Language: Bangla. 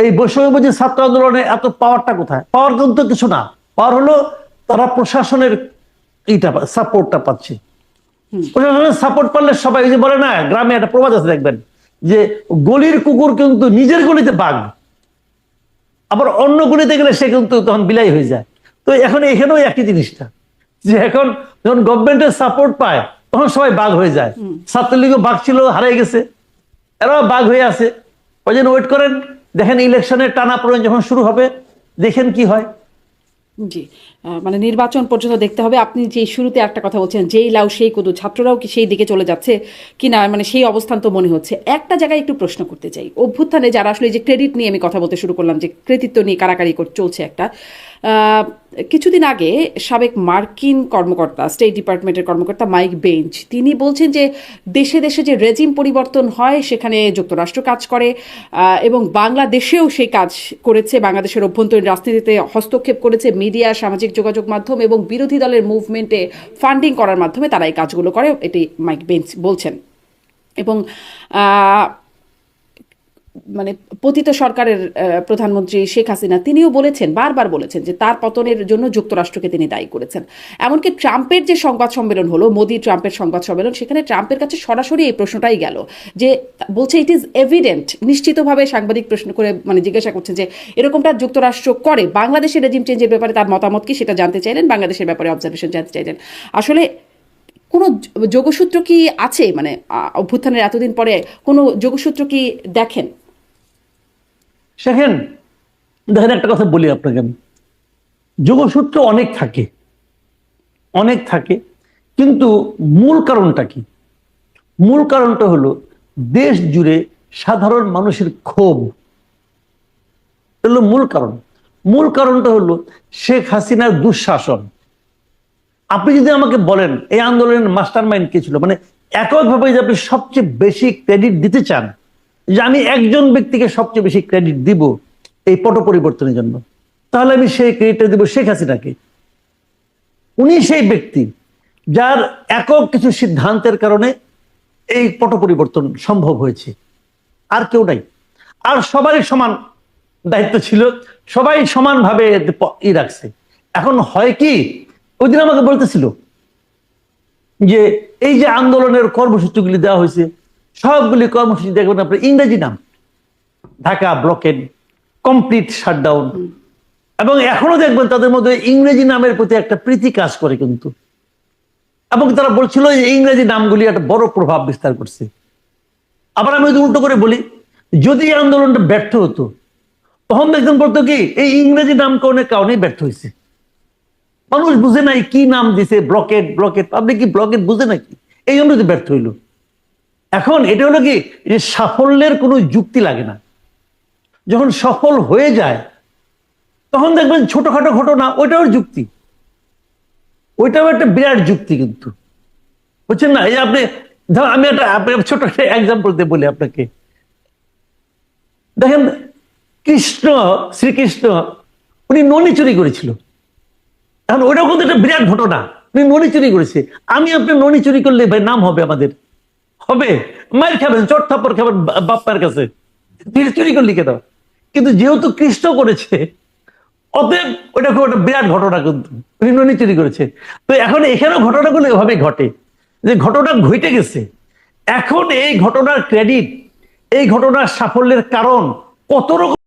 এই বৈষম্যবিরোধী ছাত্র আন্দোলনে এত পাওয়ারটা কোথায়? পাওয়ার কিন্তু কিছু না, পাওয়ার হলো তারা প্রশাসনের সাপোর্টটা পাচ্ছে। প্রশাসনের সাপোর্ট পারলে সবাই, যে বলে না গ্রামে একটা প্রবাদ আছে দেখবেন, যে গলির কুকুর কিন্তু নিজের গলিতে বাঘ, আবার অন্য গলিতে গেলে সে কিন্তু তখন বিলাই হয়ে যায়। তো এখন এখানেও একই জিনিসটা, যে এখন যখন গভর্নমেন্টের সাপোর্ট পায় তখন সবাই বাঘ হয়ে যায়। ছাত্রলীগও বাঘ ছিল, হারিয়ে গেছে, এরাও বাঘ হয়ে আছে। ওই জন্য ওয়েট করেন, দেখেন ইলেকশনের টানাপোড়েন যখন শুরু হবে, দেখেন কি হয়। জি, মানে নির্বাচন পর্যন্ত দেখতে হবে। আপনি যে শুরুতে একটা কথা বলছেন, যেই লাউ সেই কদু, ছাত্ররাও কি সেই দিকে চলে যাচ্ছে কিনা, মানে সেই অবস্থান তো মনে হচ্ছে। একটা জায়গায় একটু প্রশ্ন করতে চাই, অভ্যুত্থানে যারা আসলে যে ক্রেডিট নিয়ে আমি কথা বলতে শুরু করলাম, যে কৃতিত্ব নিয়ে কারাকারি চলছে একটা, কিছুদিন আগে সাবেক মার্কিন কর্মকর্তা, স্টেট ডিপার্টমেন্টের কর্মকর্তা মাইক বেঞ্চ, তিনি বলছেন যে দেশে দেশে যে রেজিম পরিবর্তন হয় সেখানে যুক্তরাষ্ট্র কাজ করে, এবং বাংলাদেশেও সেই কাজ করেছে, বাংলাদেশের অভ্যন্তরীণ রাজনীতিতে হস্তক্ষেপ করেছে, মিডিয়া, সামাজিক যোগাযোগ মাধ্যম এবং বিরোধী দলের মুভমেন্টে ফান্ডিং করার মাধ্যমে তারা এই কাজগুলো করে, এটি মাইক বেঞ্চ বলছেন। এবং মানে পতিত সরকারের প্রধানমন্ত্রী শেখ হাসিনা তিনিও বলেছেন, বারবার বলেছেন যে তার পতনের জন্য যুক্তরাষ্ট্রকে তিনি দায়ী করেছেন। এমনকি ট্রাম্পের যে সংবাদ সম্মেলন হলো, মোদি ট্রাম্পের সংবাদ সম্মেলন, সেখানে ট্রাম্পের কাছে সরাসরি এই প্রশ্নটাই গেল, যে বলছে ইট ইজ এভিডেন্ট, নিশ্চিতভাবে সাংবাদিক প্রশ্ন করে মানে জিজ্ঞাসা করছেন যে এরকমটা যুক্তরাষ্ট্র করে, বাংলাদেশের রেজিম চেঞ্জের ব্যাপারে তার মতামত কি সেটা জানতে চাইলেন, বাংলাদেশের ব্যাপারে অবজারভেশন জানতে চাইলেন। আসলে কোনো যোগসূত্র কি আছে, মানে অভ্যুত্থানের এতদিন পরে কোনো যোগসূত্র কি দেখেন? দেখেন একটা কথা বলি আপনাকে, আমি যোগসূত্র অনেক থাকে, অনেক থাকে, কিন্তু মূল কারণটা কি? মূল কারণটা হলো দেশ জুড়ে সাধারণ মানুষের ক্ষোভ, হলো মূল কারণ। মূল কারণটা হলো শেখ হাসিনার দুঃশাসন। আপনি যদি আমাকে বলেন এই আন্দোলনের মাস্টার মাইন্ড কে ছিল, মানে এককভাবে যে আপনি সবচেয়ে বেশি ক্রেডিট দিতে চান, যে আমি একজন ব্যক্তিকে সবচেয়ে বেশি ক্রেডিট দিব এই পট পরিবর্তনের জন্য, তাহলে আমি সেই ক্রেডিটটা দিব শেখ হাসিনাকে। উনি সেই ব্যক্তি যার একক কিছু সিদ্ধান্তের কারণে এই পট পরিবর্তন সম্ভব হয়েছে, আর কেউ নাই। আর সবারই সমান দায়িত্ব ছিল, সবাই সমানভাবে রাখছে। এখন হয় কি, ওই দিন আমাকে বলতেছিল যে এই যে আন্দোলনের কর্মসূচিগুলি দেওয়া হয়েছে, সবগুলি কর্মসূচি দেখবেন আপনার ইংরেজি নাম, ঢাকা ব্লকেড, কমপ্লিট শাটডাউন, এবং এখনো দেখবেন তাদের মধ্যে ইংরেজি নামের প্রতি একটা প্রীতি কাজ করে কিন্তু। এবং তারা বলছিল যে ইংরেজি নামগুলি একটা বড় প্রভাব বিস্তার করছে। আবার আমি যদি উল্টো করে বলি, যদি এই আন্দোলনটা ব্যর্থ হতো, তখন একজন বলতো কি এই ইংরেজি নামকরণের কারণেই ব্যর্থ হয়েছে, মানুষ বুঝে নাই কি নাম দিছে, ব্লকেড ব্লকেড, পাবলিক কি ব্লকেড বুঝে নাকি, এই জন্য ব্যর্থ হইল। এখন এটা হলো কি, যে সাফল্যের কোনো যুক্তি লাগে না, যখন সফল হয়ে যায় তখন দেখবেন ছোটখাটো ঘটনা ওইটাও যুক্তি, ওইটাও একটা বিরাট যুক্তি কিন্তু, বুঝছেন না? এই আপনি ধর, আমি একটা ছোট একটা এক্সাম্পল দিয়ে বলি আপনাকে। দেখেন শ্রীকৃষ্ণ উনি ননি চুরি করেছিল, এখন ওইটাও কিন্তু একটা বিরাট ঘটনা, উনি ননি চুরি করেছে। আমি আপনি ননি চুরি করলে ভাই নাম হবে আমাদের, হবে, মায়ের খাবেন, চট থাপ্পড় খাবেন বাপ্পার কাছে, চুরি করলি কেন? কিন্তু যেহেতু কৃষ্ণ করেছে, অতএব ওইটা খুব একটা বিরাট ঘটনা, কিন্তু উনি ননি চুরি করেছে। তো এখন এখানেও ঘটনাগুলো এভাবে ঘটে, যে ঘটনা ঘটে গেছে। এখন এই ঘটনার ক্রেডিট, এই ঘটনার সাফল্যের কারণ কত রকম